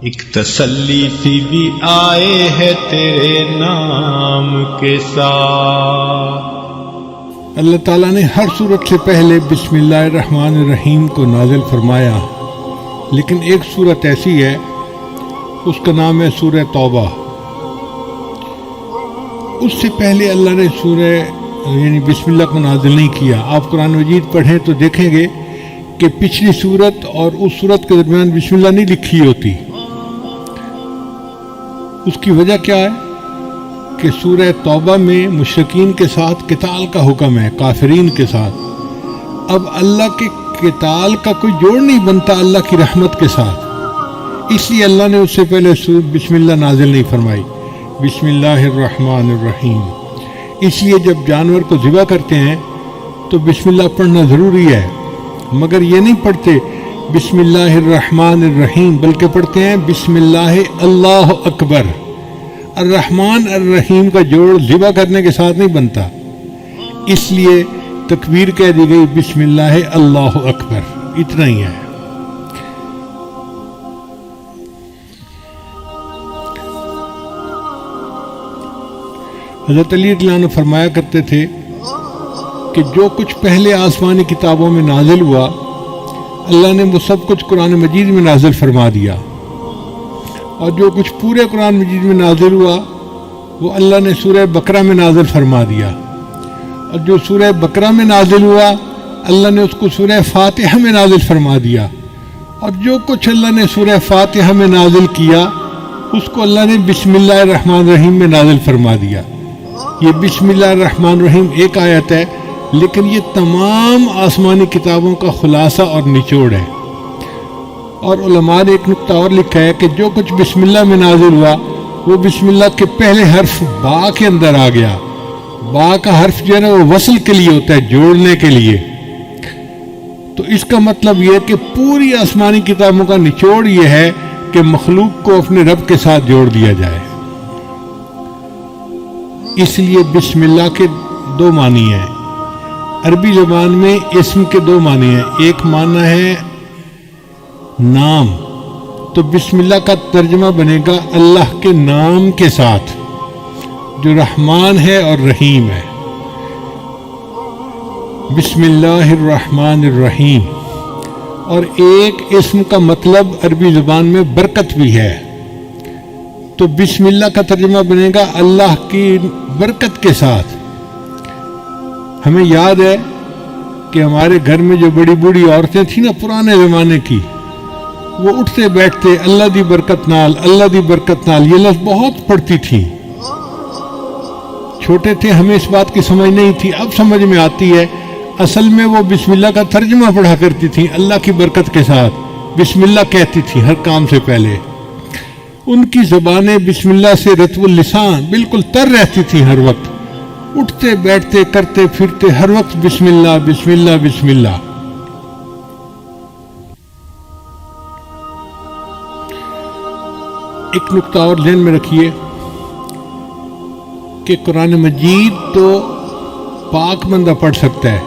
ایک تسلی سی بھی آئے ہے تیرے نام کے ساتھ۔ اللہ تعالیٰ نے ہر صورت سے پہلے بسم اللہ الرحمن الرحیم کو نازل فرمایا، لیکن ایک صورت ایسی ہے اس کا نام ہے سورہ توبہ۔ اس سے پہلے اللہ نے سورہ یعنی بسم اللہ کو نازل نہیں کیا۔ آپ قرآن مجید پڑھیں تو دیکھیں گے کہ پچھلی صورت اور اس صورت کے درمیان بسم اللہ نہیں لکھی ہوتی۔ اس کی وجہ کیا ہے کہ سورہ توبہ میں مشرکین کے ساتھ قتال کا حکم ہے، کافرین کے ساتھ۔ اب اللہ کے قتال کا کوئی جوڑ نہیں بنتا اللہ کی رحمت کے ساتھ، اس لیے اللہ نے اس سے پہلے بسم اللہ نازل نہیں فرمائی، بسم اللہ الرحمن الرحیم۔ اس لیے جب جانور کو ذبح کرتے ہیں تو بسم اللہ پڑھنا ضروری ہے، مگر یہ نہیں پڑھتے بسم اللہ الرحمن الرحیم، بلکہ پڑھتے ہیں بسم اللہ اللہ اکبر۔ الرحمن الرحیم کا جوڑ ذبح کرنے کے ساتھ نہیں بنتا، اس لیے تکبیر کہہ دی گئی بسم اللہ اللہ اکبر، اتنا ہی ہے۔ حضرت علی رضی اللہ عنہ فرمایا کرتے تھے کہ جو کچھ پہلے آسمانی کتابوں میں نازل ہوا اللہ نے وہ سب کچھ قرآن مجید میں نازل فرما دیا، اور جو کچھ پورے قرآن مجید میں نازل ہوا وہ اللہ نے سورہ بقرہ میں نازل فرما دیا، اور جو سورہ بقرہ میں نازل ہوا اللہ نے اس کو سورہ فاتحہ میں نازل فرما دیا، اور جو کچھ اللہ نے سورہ فاتحہ میں نازل کیا اس کو اللہ نے بسم اللہ الرحمن الرحیم میں نازل فرما دیا۔ یہ بسم اللہ الرحمن الرحیم ایک آیت ہے، لیکن یہ تمام آسمانی کتابوں کا خلاصہ اور نچوڑ ہے۔ اور علماء نے ایک نقطہ اور لکھا ہے کہ جو کچھ بسم اللہ میں نازل ہوا وہ بسم اللہ کے پہلے حرف با کے اندر آ گیا۔ با کا حرف جو ہے نا وہ وصل کے لیے ہوتا ہے، جوڑنے کے لیے۔ تو اس کا مطلب یہ ہے کہ پوری آسمانی کتابوں کا نچوڑ یہ ہے کہ مخلوق کو اپنے رب کے ساتھ جوڑ دیا جائے۔ اس لیے بسم اللہ کے دو معنی ہیں۔ عربی زبان میں اسم کے دو معنی ہیں، ایک معنی ہے نام، تو بسم اللہ کا ترجمہ بنے گا اللہ کے نام کے ساتھ جو رحمان ہے اور رحیم ہے۔ بسم اللہ الرحمن الرحیم۔ اور ایک اسم کا مطلب عربی زبان میں برکت بھی ہے، تو بسم اللہ کا ترجمہ بنے گا اللہ کی برکت کے ساتھ۔ ہمیں یاد ہے کہ ہمارے گھر میں جو بڑی بوڑھی عورتیں تھیں نا پرانے زمانے کی، وہ اٹھتے بیٹھتے اللہ دی برکت نال، اللہ دی برکت نال یہ لفظ بہت پڑھتی تھیں۔ چھوٹے تھے ہمیں اس بات کی سمجھ نہیں تھی، اب سمجھ میں آتی ہے۔ اصل میں وہ بسم اللہ کا ترجمہ پڑھا کرتی تھیں، اللہ کی برکت کے ساتھ بسم اللہ کہتی تھیں ہر کام سے پہلے۔ ان کی زبانیں بسم اللہ سے رطب اللسان بالکل تر رہتی تھیں، ہر وقت اٹھتے بیٹھتے کرتے پھرتے ہر وقت بسم اللہ بسم اللہ بسم اللہ۔ ایک نقطہ اور ذہن میں رکھیے کہ قرآن مجید تو پاک بندہ پڑھ سکتا ہے۔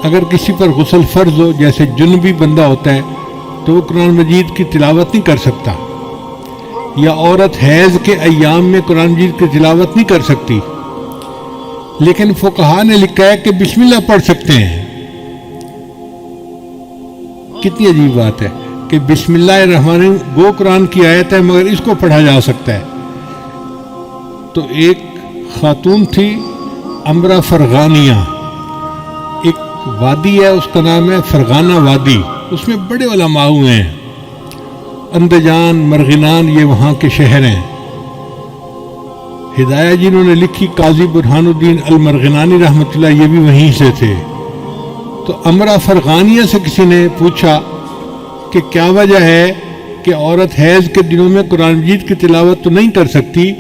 اگر کسی پر غسل فرض ہو، جیسے جنبی بندہ ہوتا ہے، تو وہ قرآن مجید کی تلاوت نہیں کر سکتا، یا عورت حیض کے ایام میں قرآن مجید کی تلاوت نہیں کر سکتی، لیکن فقہا نے لکھا ہے کہ بسم اللہ پڑھ سکتے ہیں۔ کتنی عجیب بات ہے کہ بسم اللہ الرحمن الرحیم گو قرآن کی آیت ہے مگر اس کو پڑھا جا سکتا ہے۔ تو ایک خاتون تھی امرا فرغانیہ، ایک وادی ہے اس کا نام ہے فرغانہ وادی، اس میں بڑے علماء ہوئے ہیں، اندجان مرغنان یہ وہاں کے شہر ہیں۔ ہدایہ جنہوں نے لکھی قاضی برہان الدین المرغنانی رحمۃ اللہ، یہ بھی وہیں سے تھے۔ تو امرا فرغانیہ سے کسی نے پوچھا کہ کیا وجہ ہے کہ عورت حیض کے دنوں میں قرآن مجید کی تلاوت تو نہیں کر سکتی،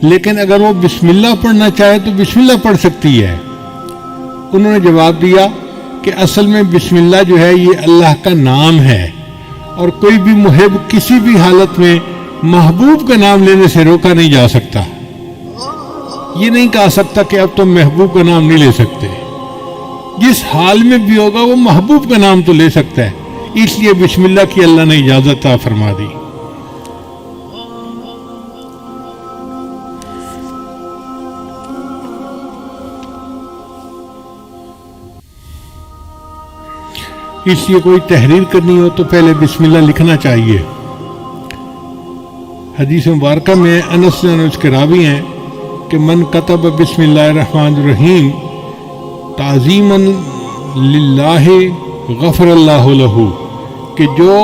لیکن اگر وہ بسم اللہ پڑھنا چاہے تو بسم اللہ پڑھ سکتی ہے؟ انہوں نے جواب دیا کہ اصل میں بسم اللہ جو ہے یہ اللہ کا نام ہے، اور کوئی بھی محب کسی بھی حالت میں محبوب کا نام لینے سے روکا نہیں جا سکتا۔ یہ نہیں کہا سکتا کہ اب تم محبوب کا نام نہیں لے سکتے، جس حال میں بھی ہوگا وہ محبوب کا نام تو لے سکتا ہے، اس لیے بسم اللہ کی اللہ نے اجازت عطا فرما دی۔ اس لیے کوئی تحریر کرنی ہو تو پہلے بسم اللہ لکھنا چاہیے۔ حدیث مبارکہ میں انس اس کے راوی ہیں کہ من کتب بسم اللہ الرحمن الرحیم تعظیما للہ غفر اللہ لہ، کہ جو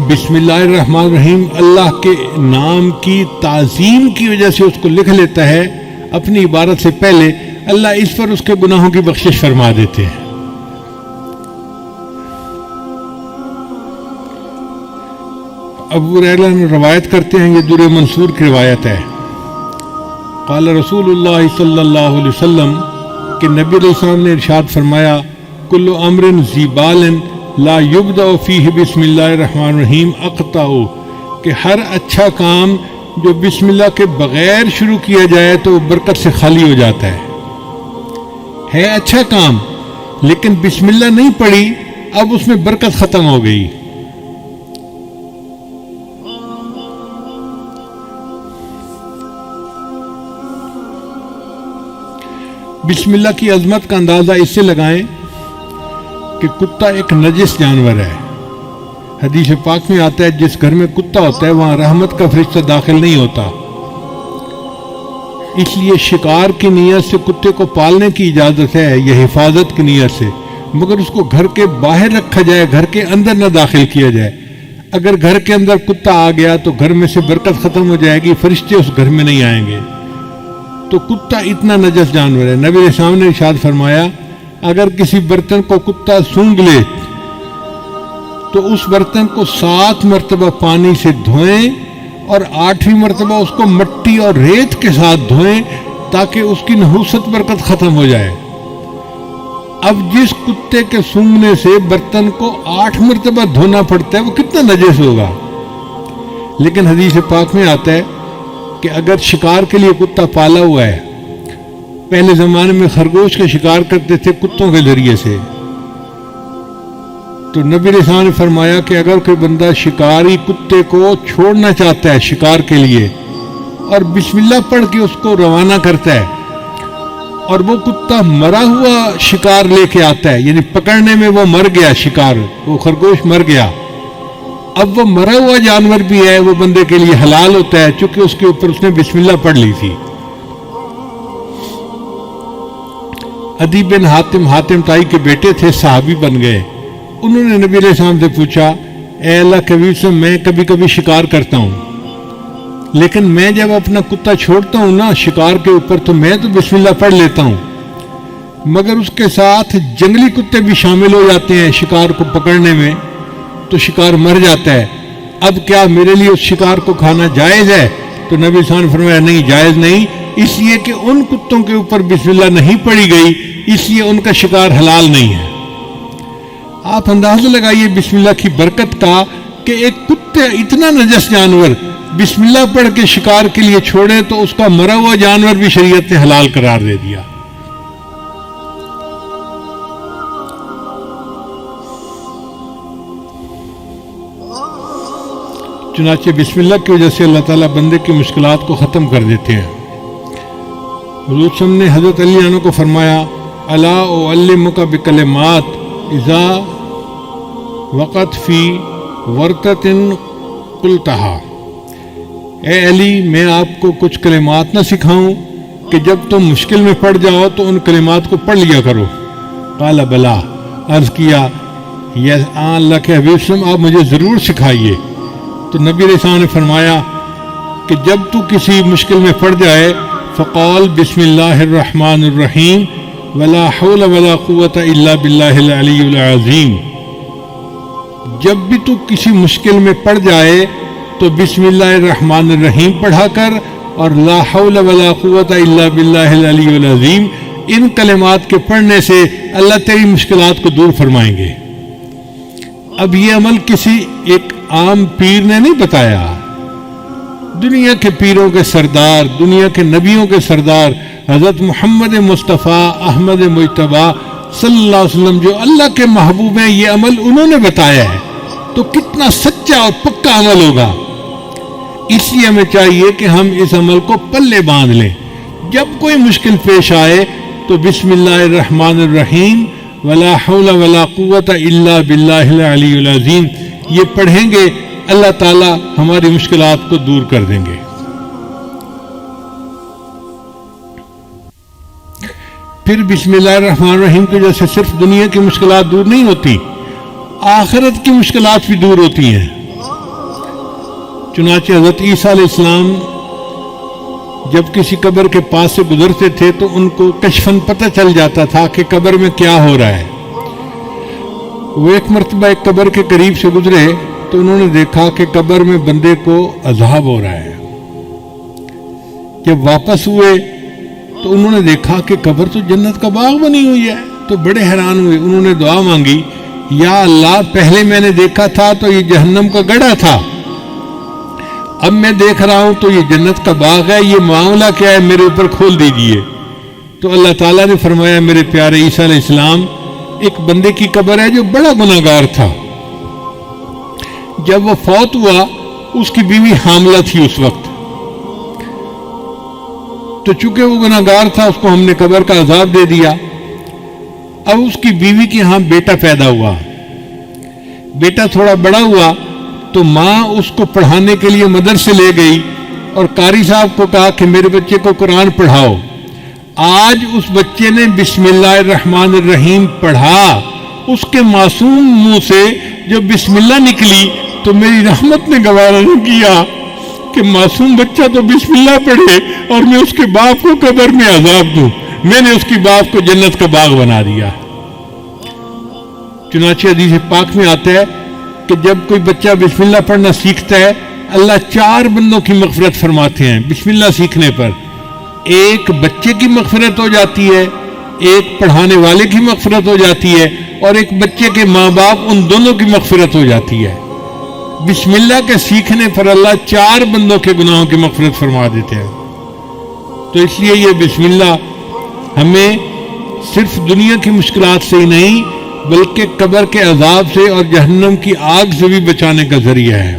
بسم اللہ الرحمن الرحیم اللہ کے نام کی تعظیم کی وجہ سے اس کو لکھ لیتا ہے اپنی عبارت سے پہلے، اللہ اس پر اس کے گناہوں کی بخشش فرما دیتے ہیں۔ ابو ہریرہ نے روایت کرتے ہیں، یہ در منصور کی روایت ہے، قال رسول اللہ صلی اللہ علیہ وسلم کہ نبی علیہ السلام نے ارشاد فرمایا، کل امر ذی بال لا یبدأ فیہ بسم اللہ الرحمن الرحیم اقطع، کہ ہر اچھا کام جو بسم اللہ کے بغیر شروع کیا جائے تو وہ برکت سے خالی ہو جاتا ہے اچھا کام لیکن بسم اللہ نہیں پڑھی، اب اس میں برکت ختم ہو گئی۔ بسم اللہ کی عظمت کا اندازہ اس سے لگائیں کہ کتا ایک نجس جانور ہے۔ حدیث پاک میں آتا ہے جس گھر میں کتا ہوتا ہے وہاں رحمت کا فرشتہ داخل نہیں ہوتا، اس لیے شکار کی نیت سے کتے کو پالنے کی اجازت ہے، یہ حفاظت کی نیت سے، مگر اس کو گھر کے باہر رکھا جائے، گھر کے اندر نہ داخل کیا جائے۔ اگر گھر کے اندر کتا آ گیا تو گھر میں سے برکت ختم ہو جائے گی، فرشتے اس گھر میں نہیں آئیں گے۔ تو کتا اتنا نجس جانور ہے۔ نبی علیہ السلام نے ارشاد فرمایا، اگر کسی برتن کو کتا سونگھ لے تو اس برتن کو 7 مرتبہ پانی سے دھوئیں اور 8ویں مرتبہ اس کو مٹی اور ریت کے ساتھ دھوئیں تاکہ اس کی نحوست برکت ختم ہو جائے۔ اب جس کتے کے سونگھنے سے برتن کو 8 مرتبہ دھونا پڑتا ہے وہ کتنا نجس ہوگا۔ لیکن حدیث پاک میں آتا ہے کہ اگر شکار کے لیے کتا پالا ہوا ہے، پہلے زمانے میں خرگوش کا شکار کرتے تھے کتوں کے ذریعے سے، تو نبی علیہ السلام نے فرمایا کہ اگر کوئی بندہ شکاری کتے کو چھوڑنا چاہتا ہے شکار کے لیے اور بسم اللہ پڑھ کے اس کو روانہ کرتا ہے اور وہ کتا مرا ہوا شکار لے کے آتا ہے، یعنی پکڑنے میں وہ مر گیا، شکار وہ خرگوش مر گیا، اب وہ مرا ہوا جانور بھی ہے، وہ بندے کے لیے حلال ہوتا ہے چونکہ اس کے اوپر اس نے بسم اللہ پڑھ لی تھی۔ عدی بن حاتم طائی کے بیٹے تھے، صحابی بن گئے۔ انہوں نے نبی علیہ السلام سے پوچھا، اے اللہ کے حبیب سے میں کبھی کبھی شکار کرتا ہوں، لیکن میں جب اپنا کتا چھوڑتا ہوں نا شکار کے اوپر تو میں تو بسم اللہ پڑھ لیتا ہوں، مگر اس کے ساتھ جنگلی کتے بھی شامل ہو جاتے ہیں شکار کو پکڑنے میں تو شکار مر جاتا ہے، اب کیا میرے لیے اس شکار کو کھانا جائز ہے؟ تو نبی صلی اللہ علیہ وسلم نے فرمایا نہیں، جائز نہیں، اس لیے کہ ان کتوں کے اوپر بسم اللہ نہیں پڑھی گئی، اس لیے ان کا شکار حلال نہیں ہے۔ آپ اندازہ لگائیے بسم اللہ کی برکت کا کہ ایک کتے اتنا نجس جانور بسم اللہ پڑھ کے شکار کے لیے چھوڑے تو اس کا مرا ہوا جانور بھی شریعت نے حلال قرار دے دیا۔ چنانچہ بسم اللہ کی وجہ سے اللہ تعالیٰ بندے کی مشکلات کو ختم کر دیتے ہیں۔ حضور صلی اللہ علیہ وسلم نے حضرت علی عنہ کو فرمایا، الا اعلمک بکلمات اذا وقت فی ورطۃ قلتہا، اے علی میں آپ کو کچھ کلمات نہ سکھاؤں کہ جب تم مشکل میں پڑ جاؤ تو ان کلمات کو پڑھ لیا کرو؟ قال بلا، عرض کیا یس اللہ کے حبیب صلی اللہ علیہ وسلم آپ مجھے ضرور سکھائیے۔ تو نبی علیہ السلام نے فرمایا کہ جب تو کسی مشکل میں پڑ جائے فقال بسم اللہ الرحمن الرحیم ولا حول ولا قوت الا باللہ العلی العظیم، جب بھی تو کسی مشکل میں پڑ جائے تو بسم اللہ الرحمن الرحیم پڑھا کر اور لا حول ولا قوت الا باللہ العلی العظیم، ان کلمات کے پڑھنے سے اللہ تیری مشکلات کو دور فرمائیں گے۔ اب یہ عمل کسی ایک عام پیر نے نہیں بتایا، دنیا کے پیروں کے سردار، دنیا کے نبیوں کے سردار حضرت محمد مصطفیٰ احمد مجتبیٰ صلی اللہ علیہ وسلم جو اللہ کے محبوب ہیں، یہ عمل انہوں نے بتایا ہے، تو کتنا سچا اور پکا عمل ہوگا۔ اس لیے ہمیں چاہیے کہ ہم اس عمل کو پلے باندھ لیں، جب کوئی مشکل پیش آئے تو بسم اللہ الرحمن الرحیم ولا حول ولا قوت الا باللہ العلی العظیم، یہ پڑھیں گے اللہ تعالی ہماری مشکلات کو دور کر دیں گے۔ پھر بسم اللہ الرحمن الرحیم کی وجہ سے صرف دنیا کی مشکلات دور نہیں ہوتی، آخرت کی مشکلات بھی دور ہوتی ہیں۔ چنانچہ حضرت عیسیٰ علیہ السلام جب کسی قبر کے پاس سے گزرتے تھے تو ان کو کشفاً پتہ چل جاتا تھا کہ قبر میں کیا ہو رہا ہے۔ وہ ایک مرتبہ ایک قبر کے قریب سے گزرے تو انہوں نے دیکھا کہ قبر میں بندے کو عذاب ہو رہا ہے۔ جب واپس ہوئے تو انہوں نے دیکھا کہ قبر تو جنت کا باغ بنی ہوئی ہے، تو بڑے حیران ہوئے۔ انہوں نے دعا مانگی، یا اللہ پہلے میں نے دیکھا تھا تو یہ جہنم کا گڑھا تھا، اب میں دیکھ رہا ہوں تو یہ جنت کا باغ ہے، یہ معاملہ کیا ہے، میرے اوپر کھول دیجئے۔ تو اللہ تعالیٰ نے فرمایا، میرے پیارے عیسیٰ علیہ السلام، ایک بندے کی قبر ہے جو بڑا گناہگار تھا، جب وہ فوت ہوا اس کی بیوی حاملہ تھی اس وقت، تو چونکہ وہ گناہگار تھا اس کو ہم نے قبر کا عذاب دے دیا۔ اب اس کی بیوی کے ہاں بیٹا پیدا ہوا، بیٹا تھوڑا بڑا ہوا تو ماں اس کو پڑھانے کے لیے مدرسے لے گئی اور قاری صاحب کو کہا کہ میرے بچے کو قرآن پڑھاؤ۔ آج اس بچے نے بسم اللہ الرحمن الرحیم پڑھا، اس کے معصوم منہ سے جو بسم اللہ نکلی تو میری رحمت نے گوارا نہیں کیا کہ معصوم بچہ تو بسم اللہ پڑھے اور میں اس کے باپ کو قبر میں عذاب دوں۔ میں نے اس کی باپ کو جنت کا باغ بنا دیا۔ چنانچہ حدیث پاک میں آتا ہے کہ جب کوئی بچہ بسم اللہ پڑھنا سیکھتا ہے اللہ 4 بندوں کی مغفرت فرماتے ہیں بسم اللہ سیکھنے پر۔ ایک بچے کی مغفرت ہو جاتی ہے، ایک پڑھانے والے کی مغفرت ہو جاتی ہے، اور ایک بچے کے ماں باپ ان دونوں کی مغفرت ہو جاتی ہے۔ بسم اللہ کے سیکھنے پر اللہ 4 بندوں کے گناہوں کی مغفرت فرما دیتے ہیں۔ تو اس لیے یہ بسم اللہ ہمیں صرف دنیا کی مشکلات سے ہی نہیں بلکہ قبر کے عذاب سے اور جہنم کی آگ سے بھی بچانے کا ذریعہ ہے۔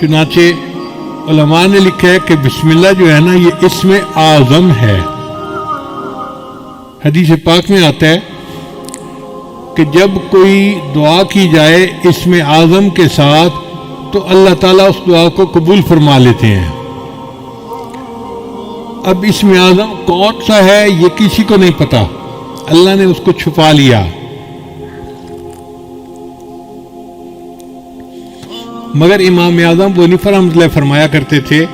چنانچہ علماء نے لکھا ہے کہ بسم اللہ جو ہے نا یہ اسم اعظم ہے۔ حدیث پاک میں آتا ہے کہ جب کوئی دعا کی جائے اسم اعظم کے ساتھ تو اللہ تعالیٰ اس دعا کو قبول فرما لیتے ہیں۔ اب اسم اعظم کون سا ہے یہ کسی کو نہیں پتا، اللہ نے اس کو چھپا لیا۔ مگر امام اعظم ابو حنیفہ رحمۃ اللہ فرمایا کرتے تھے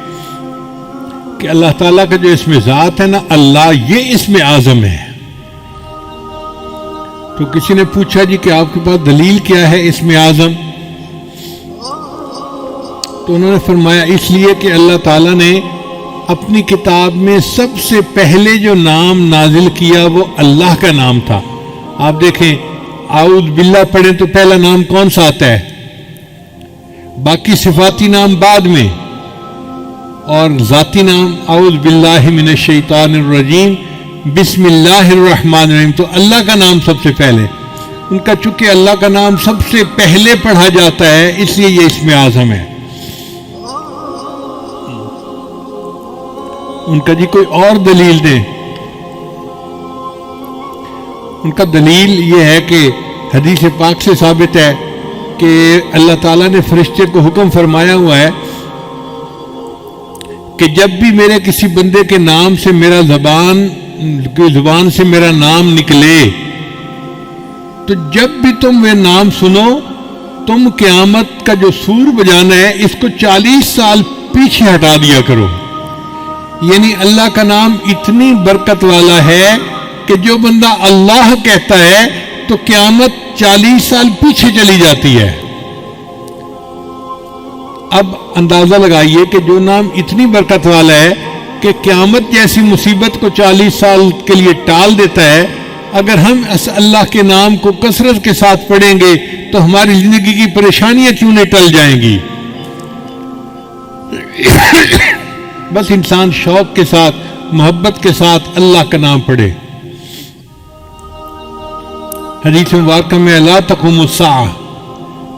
کہ اللہ تعالیٰ کا جو اسم ذات ہے نا اللہ، یہ اسم اعظم ہے۔ تو کسی نے پوچھا جی کہ آپ کے پاس دلیل کیا ہے اسم اعظم؟ تو انہوں نے فرمایا اس لیے کہ اللہ تعالیٰ نے اپنی کتاب میں سب سے پہلے جو نام نازل کیا وہ اللہ کا نام تھا۔ آپ دیکھیں اعوذ باللہ پڑھیں تو پہلا نام کون سا آتا ہے؟ باقی صفاتی نام بعد میں، اور ذاتی نام اعوذ باللہ من الشیطان الرجیم بسم اللہ الرحمن الرحیم، تو اللہ کا نام سب سے پہلے۔ ان کا چونکہ اللہ کا نام سب سے پہلے پڑھا جاتا ہے اس لیے یہ اسم اعظم ہے۔ ان کا جی کوئی اور دلیل دیں؟ ان کا دلیل یہ ہے کہ حدیث پاک سے ثابت ہے کہ اللہ تعالیٰ نے فرشتے کو حکم فرمایا ہوا ہے کہ جب بھی میرے کسی بندے کے نام سے میرا زبان سے میرا نام نکلے تو جب بھی تم وہ نام سنو تم قیامت کا جو سور بجانا ہے اس کو 40 سال پیچھے ہٹا دیا کرو۔ یعنی اللہ کا نام اتنی برکت والا ہے کہ جو بندہ اللہ کہتا ہے تو قیامت 40 سال پیچھے چلی جاتی ہے۔ اب اندازہ لگائیے کہ جو نام اتنی برکت والا ہے کہ قیامت جیسی مصیبت کو 40 سال کے لیے ٹال دیتا ہے، اگر ہم اس اللہ کے نام کو کثرت کے ساتھ پڑھیں گے تو ہماری زندگی کی پریشانیاں کیوں نہیں ٹل جائیں گی؟ بس انسان شوق کے ساتھ محبت کے ساتھ اللہ کا نام پڑھے۔ حدیث مبارکہ میں لا تقوم الساعہ،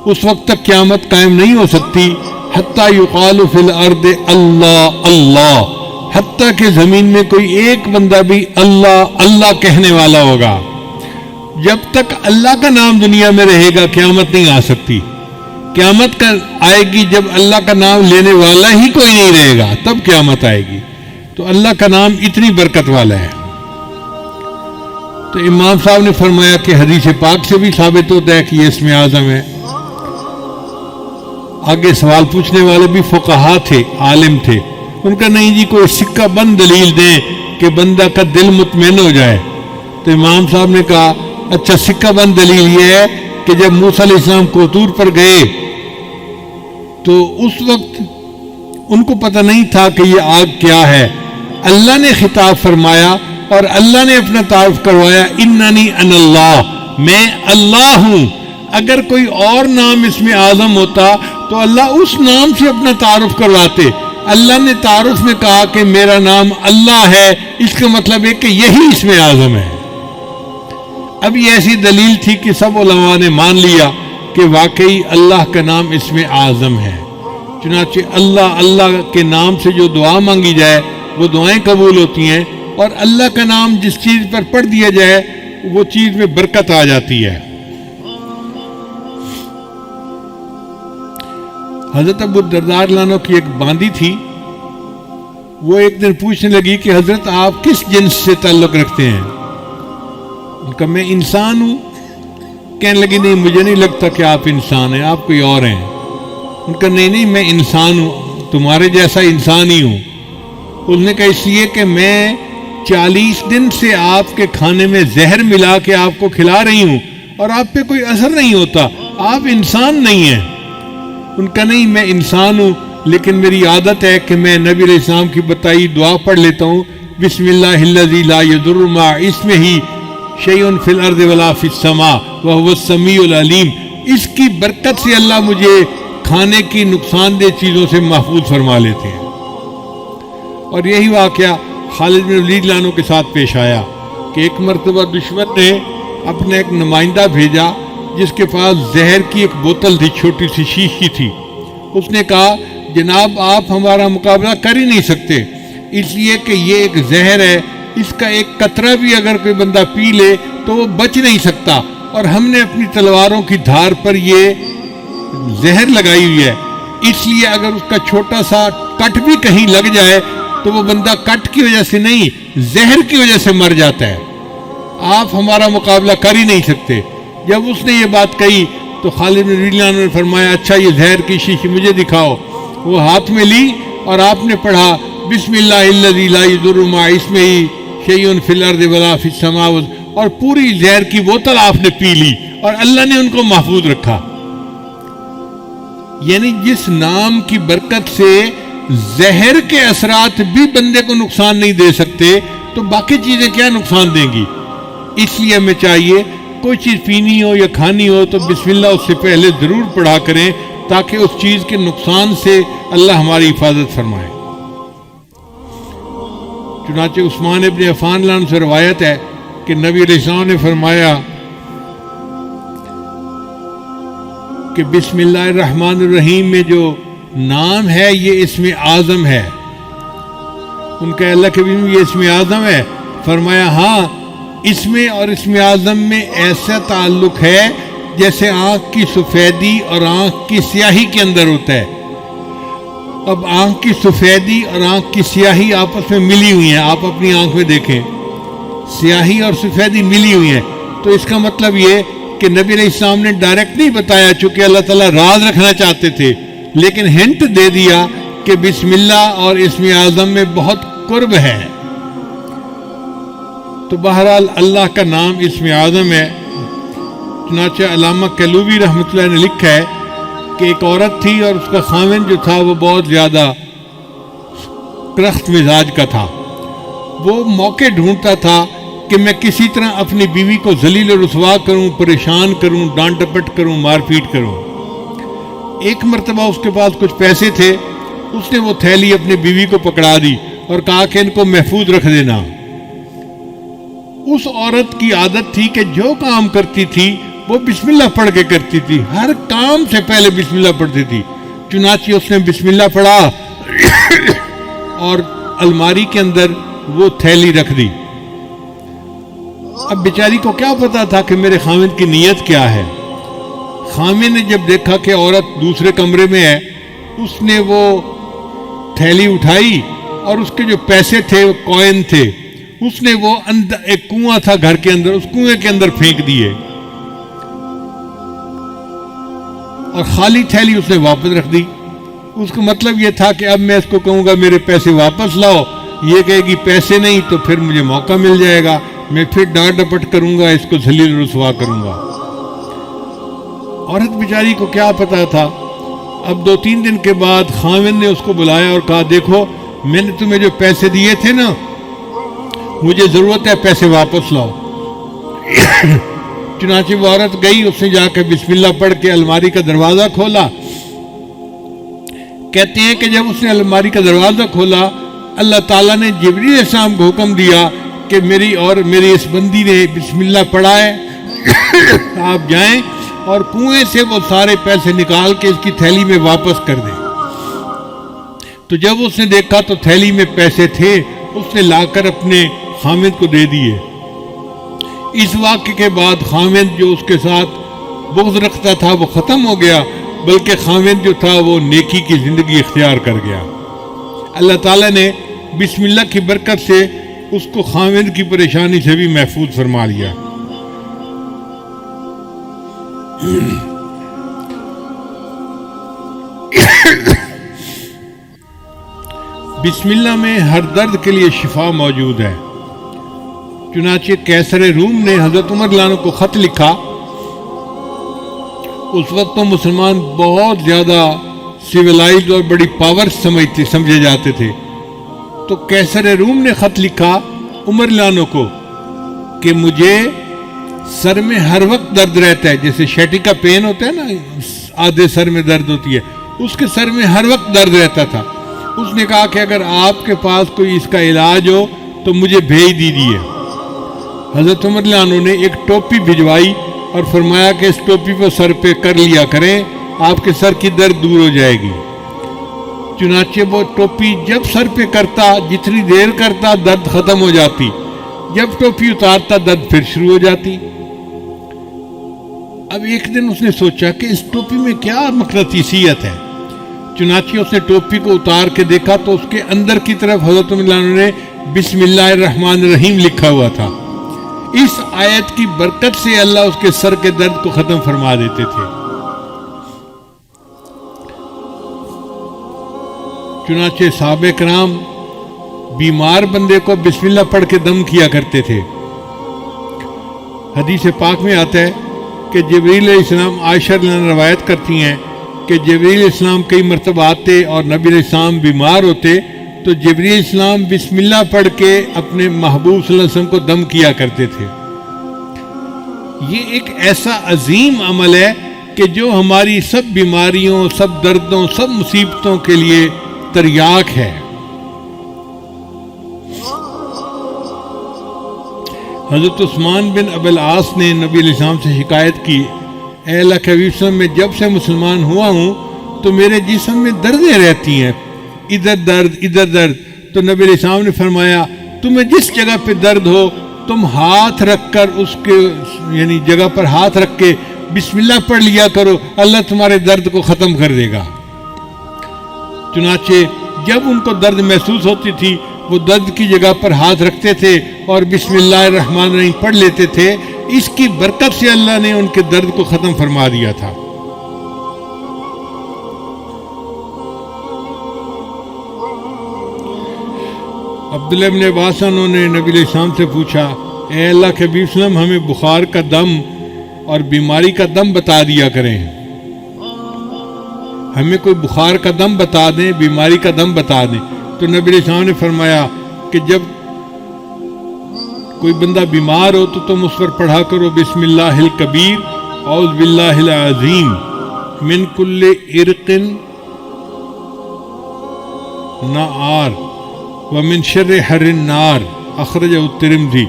اس وقت تک قیامت قائم نہیں ہو سکتی حتیٰ یقال فی الارض اللہ اللہ، حتیٰ کہ زمین میں کوئی ایک بندہ بھی اللہ اللہ کہنے والا ہوگا۔ جب تک اللہ کا نام دنیا میں رہے گا قیامت نہیں آ سکتی۔ قیامت کا آئے گی جب اللہ کا نام لینے والا ہی کوئی نہیں رہے گا، تب قیامت آئے گی۔ تو اللہ کا نام اتنی برکت والا ہے۔ تو امام صاحب نے فرمایا کہ حدیث پاک سے بھی ثابت ہوتا ہے کہ یہ اسم اعظم ہے۔ آگے سوال پوچھنے والے بھی فقہا تھے، عالم تھے، ان کا نہیں جی کوئی سکہ بند دلیل دیں کہ بندہ کا دل مطمئن ہو جائے۔ تو امام صاحب نے کہا اچھا سکہ بند دلیل یہ ہے کہ جب موسیٰ علیہ السلام کوطور پر گئے تو اس وقت ان کو پتہ نہیں تھا کہ یہ آگ کیا ہے، اللہ نے خطاب فرمایا اور اللہ نے اپنا تعارف کروایا، اننی انا اللہ، میں اللہ ہوں۔ اگر کوئی اور نام اس میں اعظم ہوتا تو اللہ اس نام سے اپنا تعارف کرواتے۔ اللہ نے تعارف میں کہا کہ میرا نام اللہ ہے، اس کا مطلب ہے کہ یہی اس میں اعظم ہے۔ اب یہ ایسی دلیل تھی کہ سب علماء نے مان لیا کہ واقعی اللہ کا نام اس میں اعظم ہے۔ چنانچہ اللہ اللہ کے نام سے جو دعا مانگی جائے وہ دعائیں قبول ہوتی ہیں، اور اللہ کا نام جس چیز پر پڑھ دیا جائے وہ چیز میں برکت آ جاتی ہے۔ حضرت ابو الدرداء رضی اللہ عنہ کی ایک باندی تھی، وہ ایک دن پوچھنے لگی کہ حضرت آپ کس جنس سے تعلق رکھتے ہیں؟ ان کا میں انسان ہوں۔ کہنے لگی نہیں مجھے نہیں لگتا کہ آپ انسان ہیں، آپ کوئی اور ہیں۔ ان کا نہیں میں انسان ہوں، تمہارے جیسا انسان ہی ہوں۔ اس نے کہا اس لیے کہ میں 40 دن سے آپ کے کھانے میں زہر ملا کے آپ کو کھلا رہی ہوں اور آپ پہ کوئی اثر نہیں ہوتا، آپ انسان نہیں ہیں۔ ان کا نہیں میں انسان ہوں، لیکن میری عادت ہے کہ میں نبی علیہ السلام کی بتائی دعا پڑھ لیتا ہوں، بسم اللہ الذی لا یضر مع اسمہ شیء فی الارض ولا فی السماء وہو السمیع العلیم۔ اس کی برکت سے اللہ مجھے کھانے کی نقصان دہ چیزوں سے محفوظ فرما لیتے ہیں۔ اور یہی واقعہ خالد بن ولید عنہ کے ساتھ پیش آیا کہ ایک مرتبہ دشمن نے اپنا ایک نمائندہ بھیجا جس کے پاس زہر کی ایک بوتل تھی، چھوٹی سی شیش کی تھی۔ اس نے کہا جناب آپ ہمارا مقابلہ کر ہی نہیں سکتے، اس لیے کہ یہ ایک زہر ہے، اس کا ایک قطرہ بھی اگر کوئی بندہ پی لے تو وہ بچ نہیں سکتا، اور ہم نے اپنی تلواروں کی دھار پر یہ زہر لگائی ہوئی ہے، اس لیے اگر اس کا چھوٹا سا کٹ بھی کہیں لگ جائے تو وہ بندہ کٹ کی وجہ سے نہیں زہر کی وجہ سے مر جاتا ہے، آپ ہمارا مقابلہ کر ہی نہیں سکتے۔ جب اس نے یہ بات کہی تو خالد بن ولید نے فرمایا اچھا یہ زہر کی شیشی مجھے دکھاؤ۔ وہ ہاتھ میں لی اور آپ نے پڑھا بسم اللہ الذی لا یضر مع اسمہ شیء فی الارض ولا فی السماء، اور پوری زہر کی بوتل آپ نے پی لی اور اللہ نے ان کو محفوظ رکھا۔ یعنی جس نام کی برکت سے زہر کے اثرات بھی بندے کو نقصان نہیں دے سکتے تو باقی چیزیں کیا نقصان دیں گی۔ اس لیے ہمیں چاہیے کوئی چیز پینی ہو یا کھانی ہو تو بسم اللہ اس سے پہلے ضرور پڑھا کریں تاکہ اس چیز کے نقصان سے اللہ ہماری حفاظت فرمائے۔ چنانچہ عثمان ابن عفان رضی اللہ عنہ سے روایت ہے کہ نبی علیہ السلام نے فرمایا کہ بسم اللہ الرحمن الرحیم میں جو نام ہے یہ اسم اعظم ہے۔ ان کا اللہ کے بھی یہ اسم اعظم ہے؟ فرمایا ہاں، اس میں اور اسم اعظم میں ایسا تعلق ہے جیسے آنکھ کی سفیدی اور آنکھ کی سیاہی کے اندر ہوتا ہے۔ اب آنکھ کی سفیدی اور آنکھ کی سیاہی آپس میں ملی ہوئی ہیں، آپ اپنی آنکھ میں دیکھیں سیاہی اور سفیدی ملی ہوئی ہیں، تو اس کا مطلب یہ کہ نبی علیہ السلام نے ڈائریکٹ نہیں بتایا چونکہ اللہ تعالیٰ راز رکھنا چاہتے تھے، لیکن ہنٹ دے دیا کہ بسم اللہ اور اسم اعظم میں بہت قرب ہے۔ تو بہرحال اللہ کا نام اسم اعظم ہے۔ چنانچہ علامہ کلوبی رحمۃ اللہ نے لکھا ہے کہ ایک عورت تھی اور اس کا خاوند جو تھا وہ بہت زیادہ کرخت مزاج کا تھا۔ وہ موقع ڈھونڈتا تھا کہ میں کسی طرح اپنی بیوی کو ذلیل و رسوا کروں، پریشان کروں، ڈانٹ ڈپٹ کروں، مار پیٹ کروں۔ ایک مرتبہ اس کے پاس کچھ پیسے تھے، اس نے وہ تھیلی اپنی بیوی کو پکڑا دی اور کہا کہ ان کو محفوظ رکھ دینا۔ اس عورت کی عادت تھی کہ جو کام کرتی تھی وہ بسم اللہ پڑھ کے کرتی تھی، ہر کام سے پہلے بسم اللہ پڑھتی تھی۔ چنانچہ اس نے بسم اللہ پڑھا اور الماری کے اندر وہ تھیلی رکھ دی۔ اب بیچاری کو کیا پتا تھا کہ میرے خاوند کی نیت کیا ہے۔ خاوند نے جب دیکھا کہ عورت دوسرے کمرے میں ہے، اس نے وہ تھیلی اٹھائی اور اس کے جو پیسے تھے، وہ کوئن تھے، اس نے وہ اندر ایک کنواں تھا گھر کے اندر، اس کنویں کے اندر پھینک دیے اور خالی تھیلی اس نے واپس رکھ دی۔ اس کا مطلب یہ تھا کہ اب میں اس کو کہوں گا میرے پیسے واپس لاؤ، یہ کہے گی پیسے نہیں تو پھر مجھے موقع مل جائے گا، میں پھر ڈانٹ ڈپٹ کروں گا، اس کو ذلیل رسوا کروں گا۔ عورت بیچاری کو کیا پتا تھا۔ اب 2-3 دن کے بعد خاوند نے اس کو بلایا اور کہا دیکھو میں نے تمہیں جو پیسے دیے تھے نا، مجھے ضرورت ہے، پیسے واپس لاؤ۔ چنانچہ وہ عورت گئی، اس نے جا کے بسم اللہ پڑھ کے الماری کا دروازہ کھولا۔ کہتے ہیں کہ جب اس نے الماری کا دروازہ کھولا، اللہ تعالیٰ نے جبریل علیہ السلام کو حکم دیا کہ میری اس بندی نے بسم اللہ پڑھا ہے، آپ جائیں اور کنویں سے وہ سارے پیسے نکال کے اس کی تھیلی میں واپس کر دیں۔ تو جب اس نے دیکھا تو تھیلی میں پیسے تھے، اس نے لا کر اپنے خاوند کو دے دیے۔ اس واقعے کے بعد خاوند جو اس کے ساتھ بغض رکھتا تھا وہ ختم ہو گیا، بلکہ خاوند جو تھا وہ نیکی کی زندگی اختیار کر گیا۔ اللہ تعالیٰ نے بسم اللہ کی برکت سے اس کو خاوند کی پریشانی سے بھی محفوظ فرما لیا۔ بسم اللہ میں ہر درد کے لیے شفا موجود ہے۔ چنانچہ قیصر روم نے حضرت عمر رضی اللہ عنہ کو خط لکھا۔ اس وقت تو مسلمان بہت زیادہ سویلائزڈ اور بڑی پاور سمجھے جاتے تھے، تو قیصر روم نے خط لکھا عمر رضی اللہ عنہ کو کہ مجھے سر میں ہر وقت درد رہتا ہے، جیسے شیٹی کا پین ہوتا ہے نا، آدھے سر میں درد ہوتی ہے، اس کے سر میں ہر وقت درد رہتا تھا۔ اس نے کہا کہ اگر آپ کے پاس کوئی اس کا علاج ہو تو مجھے بھیج دیجیے۔ حضرت عمر رضی اللہ عنہ نے ایک ٹوپی بھجوائی اور فرمایا کہ اس ٹوپی کو سر پہ کر لیا کریں، آپ کے سر کی درد دور ہو جائے گی۔ چنانچہ وہ ٹوپی جب سر پہ کرتا، جتنی دیر کرتا درد ختم ہو جاتی، جب ٹوپی اتارتا درد پھر شروع ہو جاتی۔ اب ایک دن اس نے سوچا کہ اس ٹوپی میں کیا مقناطیسیت ہے۔ چنانچہ اس نے ٹوپی کو اتار کے دیکھا تو اس کے اندر کی طرف حضرت عمر رضی اللہ عنہ نے بسم اللہ الرحمن الرحیم لکھا ہوا تھا۔ اس آیت کی برکت سے اللہ اس کے سر کے درد کو ختم فرما دیتے تھے۔ چنانچہ صحابہ کرام بیمار بندے کو بسم اللہ پڑھ کے دم کیا کرتے تھے۔ حدیث پاک میں آتا ہے کہ جبریل علیہ السلام، عائشہ رضی اللہ عنہا روایت کرتی ہیں کہ جبریل علیہ السلام کئی مرتبہ آتے اور نبی علیہ السلام بیمار ہوتے تو جبریل علیہ السلام بسم اللہ پڑھ کے اپنے محبوب صلی اللہ علیہ وسلم کو دم کیا کرتے تھے۔ یہ ایک ایسا عظیم عمل ہے کہ جو ہماری سب بیماریوں، سب دردوں، سب مصیبتوں کے لیے تریاک ہے۔ حضرت عثمان بن ابی العاص نے نبی علیہ السلام سے شکایت کی، اے اللہ کے حبیب صلی اللہ علیہ وسلم، میں جب سے مسلمان ہوا ہوں تو میرے جسم میں دردیں رہتی ہیں، ادھر درد ادھر درد۔ تو نبی علیہ السلام نے فرمایا تمہیں جس جگہ پہ درد ہو تم ہاتھ رکھ کر اس کے یعنی جگہ پر ہاتھ رکھ کے بسم اللہ پڑھ لیا کرو، اللہ تمہارے درد کو ختم کر دے گا۔ چنانچہ جب ان کو درد محسوس ہوتی تھی وہ درد کی جگہ پر ہاتھ رکھتے تھے اور بسم اللہ الرحمن الرحیم پڑھ لیتے تھے۔ اس کی برکت سے اللہ نے ان کے درد کو ختم فرما دیا تھا۔ عبداللہ بن عباس انہوں نے نبی علیہ السلام سے پوچھا، اے اللہ کے حبیب صلی اللہ علیہ وسلم، ہمیں بخار کا دم اور بیماری کا دم بتا دیا کریں، ہمیں کوئی بخار کا دم بتا دیں، بیماری کا دم بتا دیں۔ تو نبی علیہ السلام نے فرمایا کہ جب کوئی بندہ بیمار ہو تو تم اس پر پڑھا کرو بسم اللہ الکبیر اعوذ باللہ العظیم من کل عرق نار ومن شر حر النار، اخرجہ الترمذی۔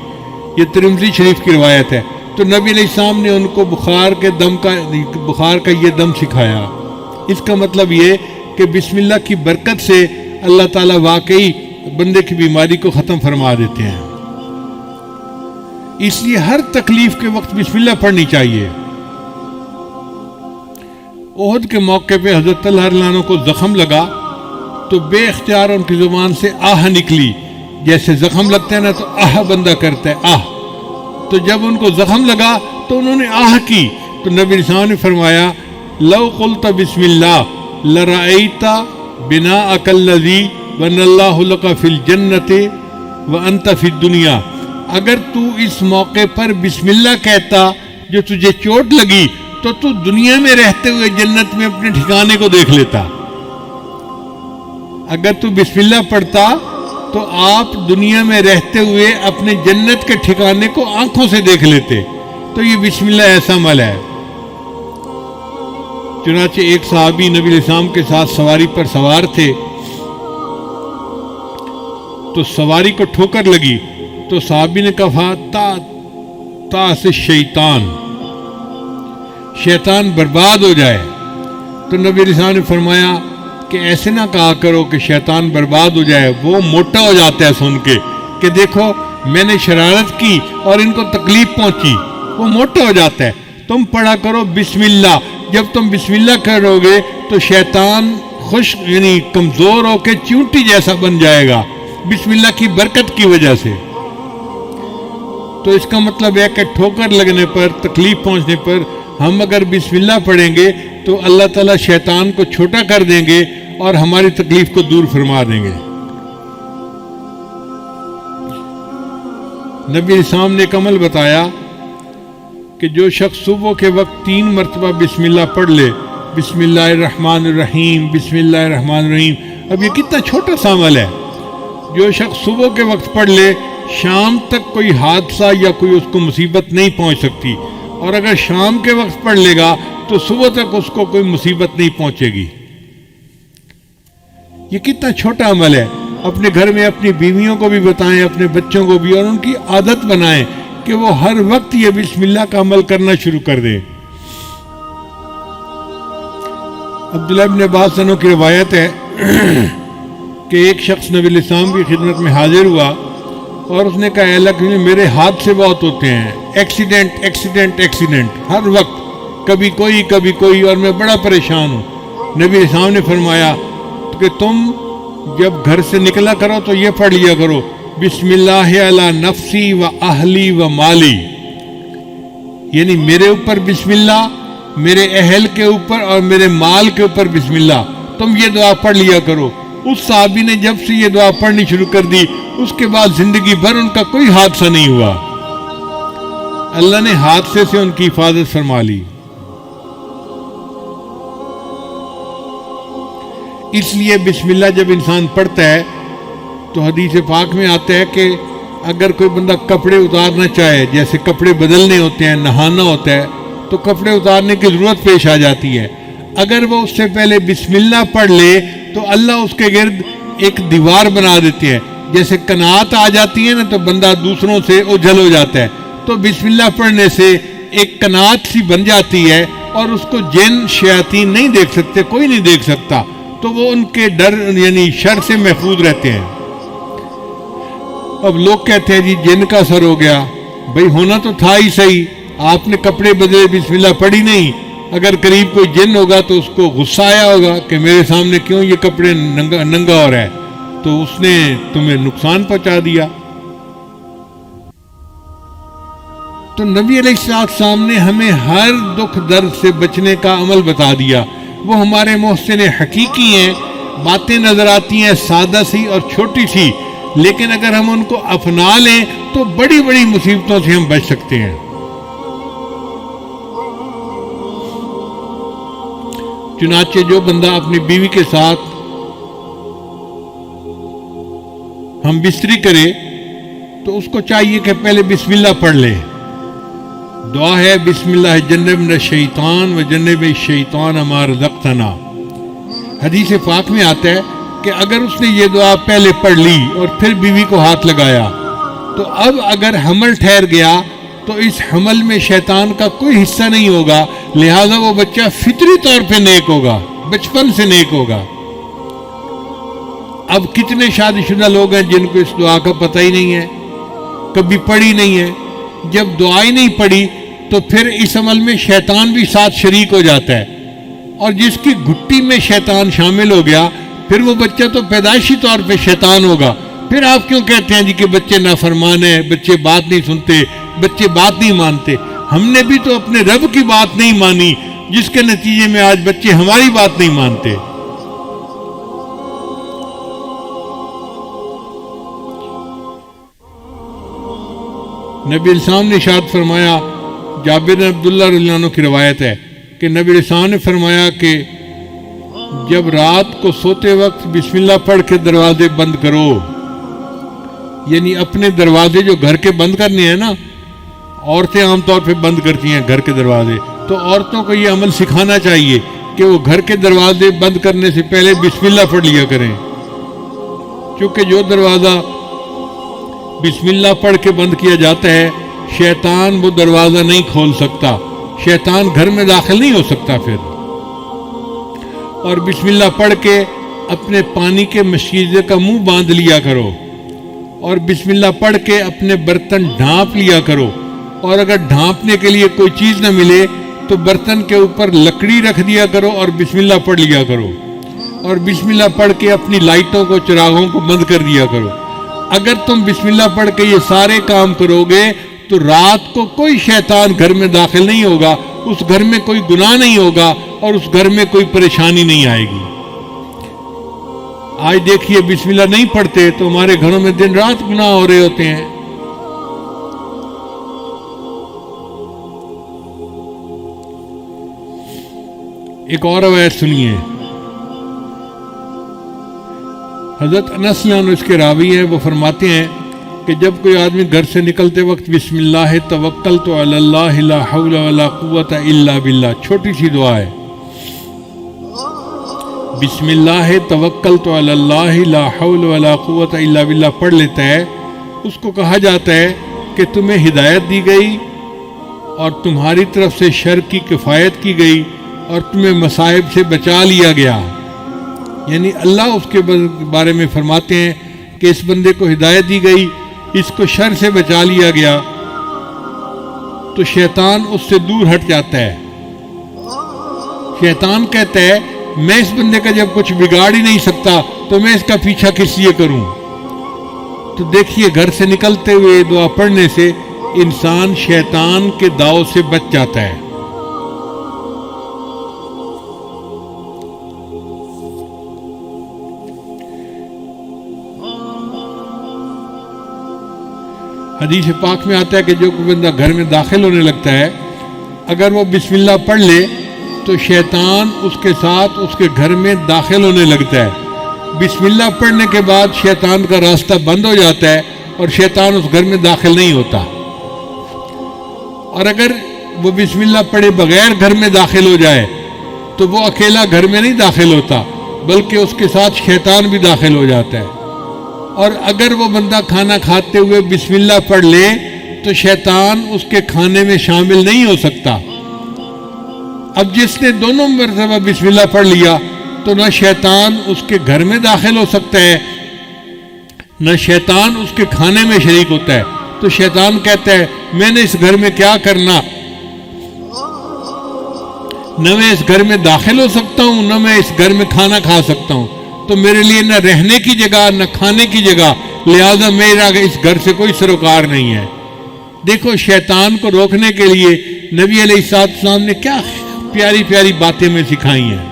یہ ترمذی شریف کی روایت ہے۔ تو نبی علیہ السلام نے ان کو بخار کا یہ دم سکھایا۔ اس کا مطلب یہ کہ بسم اللہ کی برکت سے اللہ تعالیٰ واقعی بندے کی بیماری کو ختم فرما دیتے ہیں۔ اس لیے ہر تکلیف کے وقت بسم اللہ پڑھنی چاہیے۔ احد کے موقع پہ حضرت طلحہ رضی اللہ عنہ کو زخم لگا تو بے اختیار ان کی زبان سے آہ نکلی۔ جیسے زخم لگتا ہے نا تو آہ بندہ کرتا ہے، آہ۔ تو جب ان کو زخم لگا تو انہوں نے آہ کی تو نبی علیہ السلام نے فرمایا لو قلت بسم اللہ لرأیت بناءک الذی بنى اللہ لک فی الجنۃ وانت فی الدنیا، اگر تو اس موقع پر بسم اللہ کہتا جو تجھے چوٹ لگی تو دنیا میں رہتے ہوئے جنت میں اپنے ٹھکانے کو دیکھ لیتا۔ اگر تو بسم اللہ پڑھتا تو آپ دنیا میں رہتے ہوئے اپنے جنت کے ٹھکانے کو آنکھوں سے دیکھ لیتے۔ تو یہ بسم اللہ ایسا عمل ہے۔ چنانچہ ایک صحابی نبی علیہ السلام کے ساتھ سواری پر سوار تھے تو سواری کو ٹھوکر لگی تو صحابی نے کہا تا سے شیطان برباد ہو جائے۔ تو نبی علیہ السلام نے فرمایا کہ ایسے نہ کہا کرو کہ شیطان برباد ہو جائے، وہ موٹا ہو جاتا ہے سن کے کہ دیکھو میں نے شرارت کی اور ان کو تکلیف پہنچی، وہ موٹا ہو جاتا ہے۔ تم پڑھا کرو بسم اللہ، جب تم بسم اللہ کرو گے تو شیطان یعنی کمزور ہو کے چونٹی جیسا بن جائے گا بسم اللہ کی برکت کی وجہ سے۔ تو اس کا مطلب ہے کہ ٹھوکر لگنے پر، تکلیف پہنچنے پر ہم اگر بسم اللہ پڑھیں گے تو اللہ تعالیٰ شیطان کو چھوٹا کر دیں گے اور ہماری تکلیف کو دور فرما دیں گے۔ نبی علیہ السلام نے ایک عمل بتایا کہ جو شخص صبح کے وقت 3 مرتبہ بسم اللہ پڑھ لے، بسم اللہ الرحمن الرحیم، بسم اللہ الرحمن الرحیم، اب یہ کتنا چھوٹا سا عمل ہے۔ جو شخص صبح کے وقت پڑھ لے شام تک کوئی حادثہ یا کوئی اس کو مصیبت نہیں پہنچ سکتی، اور اگر شام کے وقت پڑھ لے گا تو صبح تک اس کو کوئی مصیبت نہیں پہنچے گی۔ یہ کتنا چھوٹا عمل ہے۔ اپنے گھر میں اپنی بیویوں کو بھی بتائیں، اپنے بچوں کو بھی، اور ان کی عادت بنائیں کہ وہ ہر وقت یہ بسم اللہ کا عمل کرنا شروع کر دیں۔ عبداللہ ابن عباس عنہ کی روایت ہے کہ ایک شخص نبی علیہ السلام کی خدمت میں حاضر ہوا اور اس نے کہا اے اللہ کے میرے حادثے بہت ہوتے ہیں، ایکسیڈنٹ ہر وقت، کبھی کوئی اور میں بڑا پریشان ہوں۔ نبی علیہ السلام نے فرمایا کہ تم جب گھر سے نکلا کرو تو یہ پڑھ لیا کرو بسم اللہ علی نفسی و اہلی و مالی، یعنی میرے اوپر بسم اللہ، میرے اہل کے اوپر اور میرے مال کے اوپر بسم اللہ، تم یہ دعا پڑھ لیا کرو۔ اس صحابی نے جب سے یہ دعا پڑھنی شروع کر دی اس کے بعد زندگی بھر ان کا کوئی حادثہ نہیں ہوا، اللہ نے حادثے سے ان کی حفاظت فرما لی۔ اس لیے بسم اللہ جب انسان پڑھتا ہے تو حدیث پاک میں آتا ہے کہ اگر کوئی بندہ کپڑے اتارنا چاہے، جیسے کپڑے بدلنے ہوتے ہیں، نہانا ہوتا ہے تو کپڑے اتارنے کی ضرورت پیش آ جاتی ہے، اگر وہ اس سے پہلے بسم اللہ پڑھ لے تو اللہ اس کے گرد ایک دیوار بنا دیتے ہیں، جیسے قناعت آ جاتی ہے نا تو بندہ دوسروں سے اوجھل ہو جاتا ہے، تو بسم اللہ پڑھنے سے ایک قناعت سی بن جاتی ہے اور اس کو جن شیاطین نہیں دیکھ سکتے، کوئی نہیں دیکھ سکتا، تو وہ ان کے ڈر یعنی شر سے محفوظ رہتے ہیں۔ اب لوگ کہتے ہیں جی جن کا اثر ہو گیا، بھئی ہونا تو تھا ہی صحیح، آپ نے کپڑے بدلے بسم اللہ پڑھی نہیں، اگر قریب کوئی جن ہوگا تو اس کو غصہ آیا ہوگا کہ میرے سامنے کیوں یہ کپڑے ننگا ہو رہا ہے، تو اس نے تمہیں نقصان پہنچا دیا۔ تو نبی علیہ السلام نے ہمیں ہر دکھ درد سے بچنے کا عمل بتا دیا، وہ ہمارے محسن حقیقی ہیں، باتیں نظر آتی ہیں سادہ سی اور چھوٹی سی، لیکن اگر ہم ان کو اپنا لیں تو بڑی بڑی مصیبتوں سے ہم بچ سکتے ہیں۔ چنانچہ جو بندہ اپنی بیوی کے ساتھ ہم بستری کرے تو اس کو چاہیے کہ پہلے بسم اللہ پڑھ لے۔ دعا ہے بسم اللہ جنبنا الشیطان و جنب الشیطان ما رزقتنا۔ حدیث پاک میں آتا ہے کہ اگر اس نے یہ دعا پہلے پڑھ لی اور پھر بیوی کو ہاتھ لگایا تو اب اگر حمل ٹھہر گیا تو اس حمل میں شیطان کا کوئی حصہ نہیں ہوگا، لہذا وہ بچہ فطری طور پہ نیک ہوگا، بچپن سے نیک ہوگا۔ اب کتنے شادی شدہ لوگ ہیں جن کو اس دعا کا پتہ ہی نہیں ہے، کبھی پڑھی نہیں ہے۔ جب دعا ہی نہیں پڑھی تو پھر اس عمل میں شیطان بھی ساتھ شریک ہو جاتا ہے، اور جس کی گھٹی میں شیطان شامل ہو گیا پھر وہ بچہ تو پیدائشی طور پہ شیطان ہوگا۔ پھر آپ کیوں کہتے ہیں جی کہ بچے نافرمان ہیں، بچے بات نہیں سنتے، بچے بات نہیں مانتے؟ ہم نے بھی تو اپنے رب کی بات نہیں مانی، جس کے نتیجے میں آج بچے ہماری بات نہیں مانتے۔ نبی السلام نے ارشاد فرمایا، جابر بن عبداللہ رضی اللہ عنہ کی روایت ہے کہ نبی السلام نے فرمایا کہ جب رات کو سوتے وقت بسم اللہ پڑھ کے دروازے بند کرو، یعنی اپنے دروازے جو گھر کے بند کرنے ہیں نا، عورتیں عام طور پہ بند کرتی ہیں گھر کے دروازے، تو عورتوں کو یہ عمل سکھانا چاہیے کہ وہ گھر کے دروازے بند کرنے سے پہلے بسم اللہ پڑھ لیا کریں، کیونکہ جو دروازہ بسم اللہ پڑھ کے بند کیا جاتا ہے شیطان وہ دروازہ نہیں کھول سکتا، شیطان گھر میں داخل نہیں ہو سکتا پھر۔ اور بسم اللہ پڑھ کے اپنے پانی کے مشکیزے کا منہ باندھ لیا کرو، اور بسم اللہ پڑھ کے اپنے برتن ڈھانپ لیا کرو، اور اگر ڈھانپنے کے لیے کوئی چیز نہ ملے تو برتن کے اوپر لکڑی رکھ دیا کرو اور بسم اللہ پڑھ لیا کرو، اور بسم اللہ پڑھ کے اپنی لائٹوں کو چراغوں کو بند کر دیا کرو۔ اگر تم بسم اللہ پڑھ کے یہ سارے کام کرو گے تو رات کو کوئی شیطان گھر میں داخل نہیں ہوگا، اس گھر میں کوئی گناہ نہیں ہوگا اور اس گھر میں کوئی پریشانی نہیں آئے گی۔ آج دیکھیے بسم اللہ نہیں پڑھتے تو ہمارے گھروں میں دن رات گناہ ہو رہے ہوتے ہیں۔ ایک اور روایت سنیے، حضرت انس رضی اللہ عنہ اس کے راوی ہیں، وہ فرماتے ہیں کہ جب کوئی آدمی گھر سے نکلتے وقت بسم اللہ توکلت علی اللہ لا حول ولا قوت الا باللہ، چھوٹی سی دعا ہے، بسم اللہ توکلت علی اللہ لا حول ولا قوت الا باللہ پڑھ لیتا ہے، اس کو کہا جاتا ہے کہ تمہیں ہدایت دی گئی اور تمہاری طرف سے شر کی کفایت کی گئی اور تمہیں مصائب سے بچا لیا گیا۔ یعنی اللہ اس کے بارے میں فرماتے ہیں کہ اس بندے کو ہدایت دی گئی، اس کو شر سے بچا لیا گیا، تو شیطان اس سے دور ہٹ جاتا ہے۔ شیطان کہتا ہے میں اس بندے کا جب کچھ بگاڑ ہی نہیں سکتا تو میں اس کا پیچھا کس لیے کروں؟ تو دیکھیے گھر سے نکلتے ہوئے دعا پڑھنے سے انسان شیطان کے داؤ سے بچ جاتا ہے۔ حدیث پاک میں آتا ہے کہ جو کوئی بندہ گھر میں داخل ہونے لگتا ہے اگر وہ بسم اللہ پڑھ لے تو شیطان اس کے ساتھ اس کے گھر میں داخل ہونے لگتا ہے۔ بسم اللہ پڑھنے کے بعد شیطان کا راستہ بند ہو جاتا ہے اور شیطان اس گھر میں داخل نہیں ہوتا۔ اور اگر وہ بسم اللہ پڑھے بغیر گھر میں داخل ہو جائے تو وہ اکیلا گھر میں نہیں داخل ہوتا بلکہ اس کے ساتھ شیطان بھی داخل ہو جاتا ہے۔ اور اگر وہ بندہ کھانا کھاتے ہوئے بسم اللہ پڑھ لے تو شیطان اس کے کھانے میں شامل نہیں ہو سکتا۔ اب جس نے دونوں مرتبہ بسم اللہ پڑھ لیا تو نہ شیطان اس کے گھر میں داخل ہو سکتا ہے نہ شیطان اس کے کھانے میں شریک ہوتا ہے۔ تو شیطان کہتا ہے میں نے اس گھر میں کیا کرنا، نہ میں اس گھر میں داخل ہو سکتا ہوں نہ میں اس گھر میں کھانا کھا سکتا ہوں، تو میرے لیے نہ رہنے کی جگہ نہ کھانے کی جگہ، لہذا میرا اس گھر سے کوئی سروکار نہیں ہے۔ دیکھو شیطان کو روکنے کے لیے نبی علیہ السلام نے کیا پیاری پیاری باتیں میں سکھائی ہیں۔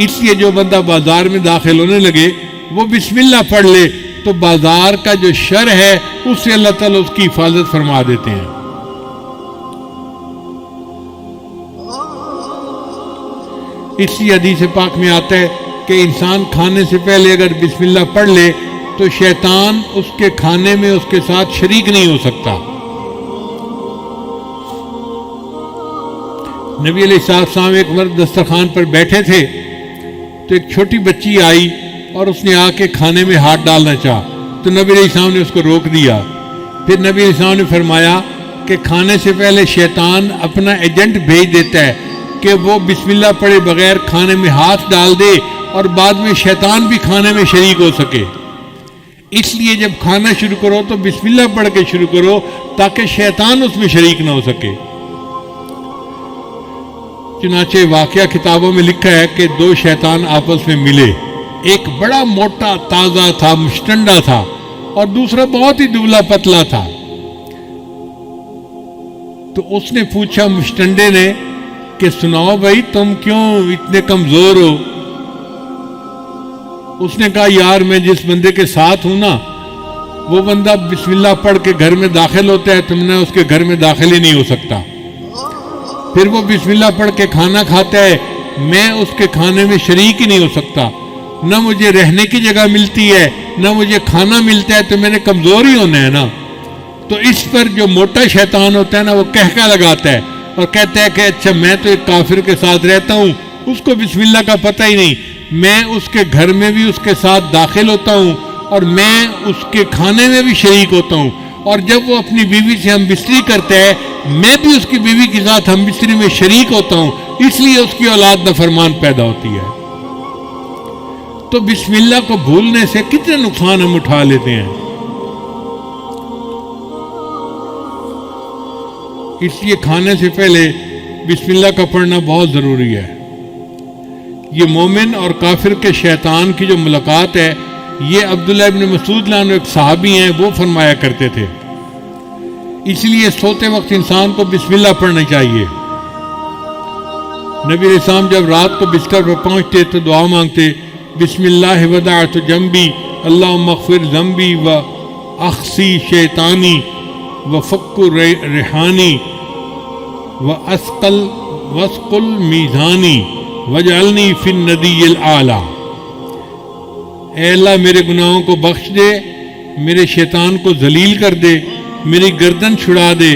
اس لیے جو بندہ بازار میں داخل ہونے لگے وہ بسم اللہ پڑھ لے تو بازار کا جو شر ہے اس سے اللہ تعالیٰ اس کی حفاظت فرما دیتے ہیں۔ اسی حدیث پاک میں آتا ہے کہ انسان کھانے سے پہلے اگر بسم اللہ پڑھ لے تو شیطان اس کے کھانے میں اس کے ساتھ شریک نہیں ہو سکتا۔ نبی علیہ السلام ایک مرد دسترخوان پر بیٹھے تھے تو ایک چھوٹی بچی آئی اور اس نے آ کے کھانے میں ہاتھ ڈالنا چاہا تو نبی علیہ السلام نے اس کو روک دیا۔ پھر نبی علیہ السلام نے فرمایا کہ کھانے سے پہلے شیطان اپنا ایجنٹ بھیج دیتا ہے کہ وہ بسم اللہ پڑھے بغیر کھانے میں ہاتھ ڈال دے اور بعد میں شیطان بھی کھانے میں شریک ہو سکے. اس لیے جب کھانا شروع کرو تو بسم اللہ پڑھ کے شروع کرو تاکہ شیطان اس میں شریک نہ ہو سکے. چنانچہ واقعہ کتابوں میں لکھا ہے کہ دو شیطان آپس میں ملے. ایک بڑا موٹا تازہ تھا، مشٹنڈا تھا، اور دوسرا بہت ہی دبلا پتلا تھا. تو اس نے پوچھا مشٹنڈے نے کہ سناؤ بھائی تم کیوں اتنے کمزور ہو؟ اس نے کہا یار میں جس بندے کے ساتھ ہوں نا وہ بندہ بسم اللہ پڑھ کے گھر میں داخل ہوتا ہے، تم نے اس کے گھر میں داخل ہی نہیں ہو سکتا. پھر وہ بسم اللہ پڑھ کے کھانا کھاتا ہے، میں اس کے کھانے میں شریک ہی نہیں ہو سکتا. نہ مجھے رہنے کی جگہ ملتی ہے نہ مجھے کھانا ملتا ہے، تو میں نے کمزور ہی ہونا ہے نا. تو اس پر جو موٹا شیطان ہوتا ہے نا وہ کہکا لگاتا ہے اور کہتا ہے کہ اچھا میں تو ایک کافر کے ساتھ رہتا ہوں، اس کو بسم اللہ کا پتہ ہی نہیں، میں اس کے گھر میں بھی اس کے ساتھ داخل ہوتا ہوں اور میں اس کے کھانے میں بھی شریک ہوتا ہوں، اور جب وہ اپنی بیوی سے ہم بستری کرتا ہے میں بھی اس کی بیوی کے ساتھ ہم بستری میں شریک ہوتا ہوں، اس لیے اس کی اولاد نافرمان پیدا ہوتی ہے. تو بسم اللہ کو بھولنے سے کتنے نقصان ہم اٹھا لیتے ہیں. اس لیے کھانے سے پہلے بسم اللہ کا پڑھنا بہت ضروری ہے. یہ مومن اور کافر کے شیطان کی جو ملاقات ہے یہ عبداللہ ابن مسعود عنہ ایک صحابی ہیں، وہ فرمایا کرتے تھے. اس لیے سوتے وقت انسان کو بسم اللہ پڑھنا چاہیے. نبی علیہ السلام جب رات کو بستر پر پہنچتے تو دعا مانگتے بسم اللہ ودعت جنبی اللہم اغفر ذنبی و اخسی شیطانی و فک ریحانی و اسقل میزانی وجعلنی فی الندی الاعلی. اے اللہ میرے گناہوں کو بخش دے، میرے شیطان کو ذلیل کر دے، میری گردن چھڑا دے،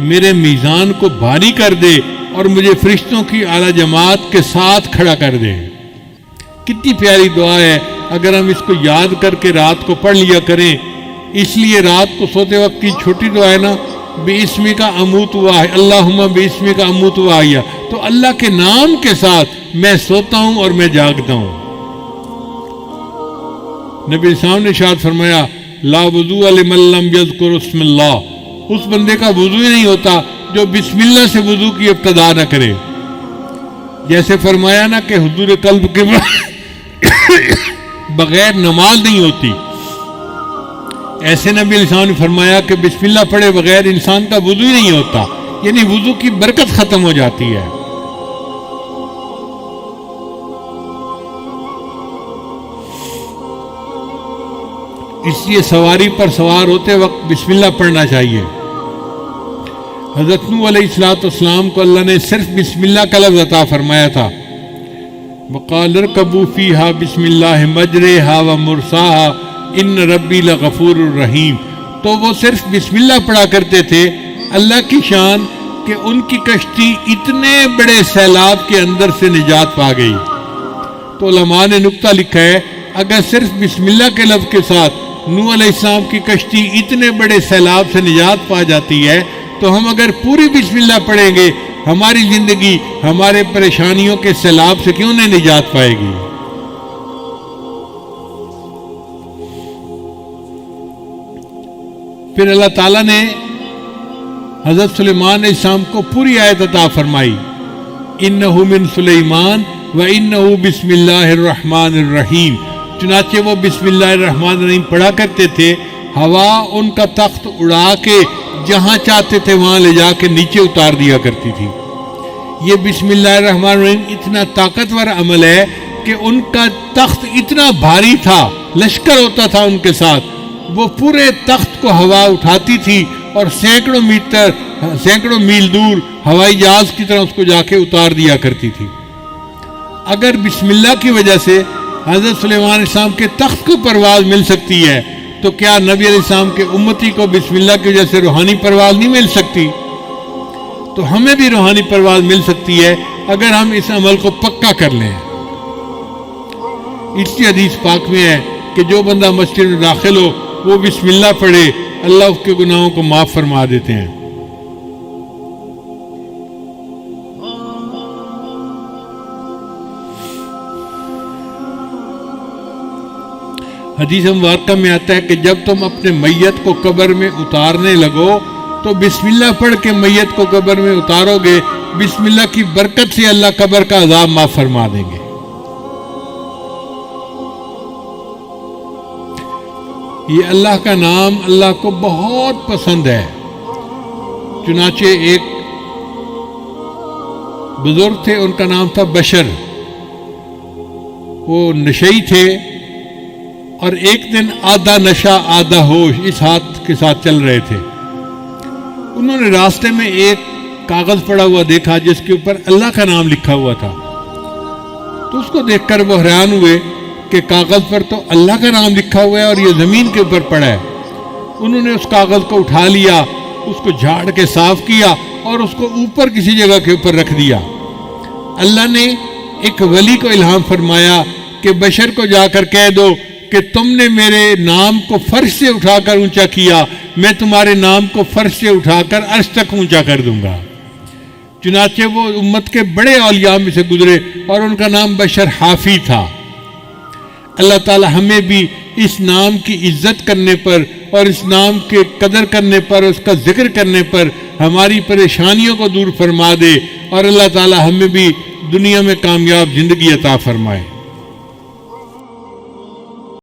میرے میزان کو بھاری کر دے اور مجھے فرشتوں کی اعلیٰ جماعت کے ساتھ کھڑا کر دے. کتنی پیاری دعا ہے، اگر ہم اس کو یاد کر کے رات کو پڑھ لیا کریں. اس لیے رات کو سوتے وقت کی چھوٹی دعا ہے نا، بِاسْمِکَ أَمُوتُ وَأَحْيَا، اللہم بِاسْمِکَ أَمُوتُ وَأَحْيَا، تو اللہ کے نام کے ساتھ میں سوتا ہوں اور میں جاگتا ہوں. نبی السلام نے ارشاد فرمایا لا وضوء لمن لم یذکر اسم اللہ، اس بندے کا وضو ہی نہیں ہوتا جو بسم اللہ سے وضو کی ابتدا نہ کرے. جیسے فرمایا نا کہ حضور قلب کے بغیر نماز نہیں ہوتی، ایسے نبی علیہ السلام نے فرمایا کہ بسم اللہ پڑھے بغیر انسان کا وضو ہی نہیں ہوتا، یعنی وضو کی برکت ختم ہو جاتی ہے. اس لیے سواری پر سوار ہوتے وقت بسم اللہ پڑھنا چاہیے. حضرت نوح علیہ السلام کو اللہ نے صرف بسم اللہ کا لفظ عطا فرمایا تھا. وقال ارکبوا فیہا بسم اللہ مجریہا ومرساہا ان ربی لغفور الرحیم. تو وہ صرف بسم اللہ پڑھا کرتے تھے. اللہ کی شان کہ ان کی کشتی اتنے بڑے سیلاب کے اندر سے نجات پا گئی. تو علماء نے نکتہ لکھا ہے اگر صرف بسم اللہ کے لفظ کے ساتھ نوح علیہ السلام کی کشتی اتنے بڑے سیلاب سے نجات پا جاتی ہے تو ہم اگر پوری بسم اللہ پڑھیں گے ہماری زندگی ہمارے پریشانیوں کے سیلاب سے کیوں نہیں نجات پائے گی. پھر اللہ تعالیٰ نے حضرت سلیمان علیہ السلام کو پوری آیت عطا فرمائی انہ من سلیمان و انہ بسم اللہ الرحمن الرحیم. چنانچہ وہ بسم اللہ الرحمن الرحیم پڑھا کرتے تھے. ہوا ان کا تخت اڑا کے جہاں چاہتے تھے وہاں لے جا کے نیچے اتار دیا کرتی تھی. یہ بسم اللہ الرحمن الرحیم اتنا طاقتور عمل ہے کہ ان کا تخت اتنا بھاری تھا، لشکر ہوتا تھا ان کے ساتھ، وہ پورے تخت کو ہوا اٹھاتی تھی اور سینکڑوں میل دور ہوائی جہاز کی طرح اس کو جا کے اتار دیا کرتی تھی. اگر بسم اللہ کی وجہ سے حضرت سلیمان علیہ السلام کے تخت کو پرواز مل سکتی ہے تو کیا نبی علیہ السلام کے امتی کو بسم اللہ کی وجہ سے روحانی پرواز نہیں مل سکتی؟ تو ہمیں بھی روحانی پرواز مل سکتی ہے اگر ہم اس عمل کو پکا کر لیں. اس کی حدیث پاک میں ہے کہ جو بندہ مسجد میں داخل ہو وہ بسم اللہ پڑھے اللہ اس کے گناہوں کو معاف فرما دیتے ہیں۔ حدیث مبارکہ میں آتا ہے کہ جب تم اپنے میت کو قبر میں اتارنے لگو تو بسم اللہ پڑھ کے میت کو قبر میں اتارو گے، بسم اللہ کی برکت سے اللہ قبر کا عذاب معاف فرما دیں گے۔ یہ اللہ کا نام اللہ کو بہت پسند ہے۔ چنانچہ ایک بزرگ تھے، ان کا نام تھا بشر، وہ نشئی تھے، اور ایک دن آدھا نشہ آدھا ہوش اس ہاتھ کے ساتھ چل رہے تھے۔ انہوں نے راستے میں ایک کاغذ پڑا ہوا دیکھا جس کے اوپر اللہ کا نام لکھا ہوا تھا، تو اس کو دیکھ کر وہ حیران ہوئے کہ کاغذ پر تو اللہ کا نام لکھا ہوا ہے اور یہ زمین کے اوپر پڑا ہے۔ انہوں نے اس کاغذ کو اٹھا لیا، اس کو جھاڑ کے صاف کیا اور اس کو اوپر کسی جگہ کے اوپر رکھ دیا۔ اللہ نے ایک ولی کو الہام فرمایا کہ بشر کو جا کر کہہ دو کہ تم نے میرے نام کو فرش سے اٹھا کر اونچا کیا، میں تمہارے نام کو فرش سے اٹھا کر عرش تک اونچا کر دوں گا۔ چنانچہ وہ امت کے بڑے اولیاء میں سے گزرے اور ان کا نام بشر حافی تھا۔ اللہ تعالی ہمیں بھی اس نام کی عزت کرنے پر اور اس نام کے قدر کرنے پر، اس کا ذکر کرنے پر ہماری پریشانیوں کو دور فرما دے، اور اللہ تعالی ہمیں بھی دنیا میں کامیاب زندگی عطا فرمائے۔